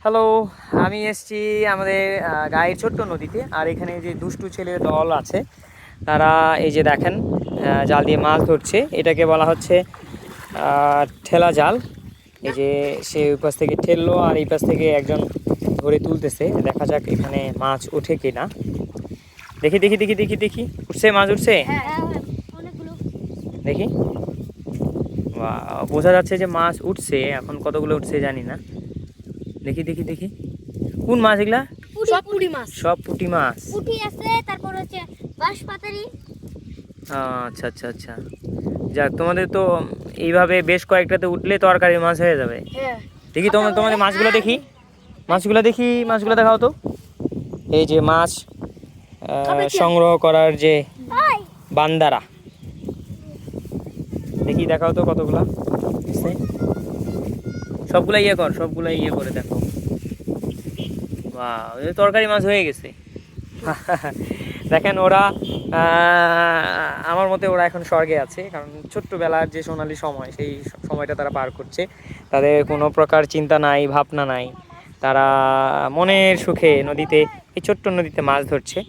Hello, আমি এসেছি আমাদের গায়ের ছোট্ট নদীতে। আর এখানে যে দুষ্টু ছেলের দল আছে তারা এই যে দেখেন জাল দিয়ে মাছ ধরছে। এটাকে বলা হচ্ছে ঠেলা জাল। এই যে সে ওই পাশ থেকে ঠেললো আর এই পাশ থেকে একজন ধরে তুলতেছে। দেখা যাক এখানে মাছ ওঠে কিনা। দেখি দেখি দেখি দেখি দেখি উঠছে, মাছ উঠছে। দেখি, বোঝা যাচ্ছে যে মাছ উঠছে। এখন কতগুলো উঠছে জানি না। দেখি দেখি দেখি কোন মাছ এগুলা? সব পুঁটি মাছ। সব পুঁটি মাছ। পুঁটি আছে, তারপর হচ্ছে বাঁশপাতারি। আচ্ছা আচ্ছা আচ্ছা, যাক তোমাদের তো এইভাবে বেশ কয়েকটাতে উঠলে তরকারি মাছ হয়ে যাবে। হ্যাঁ, দেখি তোমাদের মাছগুলো দেখি, মাছগুলো দেখাও তো। এই যে মাছ সংগ্রহ করার যে বান্দারা, দেখি দেখাও তো কতগুলা আছে। সবগুলা ইয়ে করে দেখো। বাহ, তরকারি মাছ হয়ে গেছে। দেখেন ওরা আমার মতে ওরা এখন স্বর্গে আছে, কারণ ছোট্টবেলার যে সোনালী সময় সেই সময়টা তারা পার করছে। তাদের কোনো প্রকার চিন্তা নাই, ভাবনা নাই। তারা মনের সুখে নদীতে, এই ছোট্ট নদীতে মাছ ধরছে।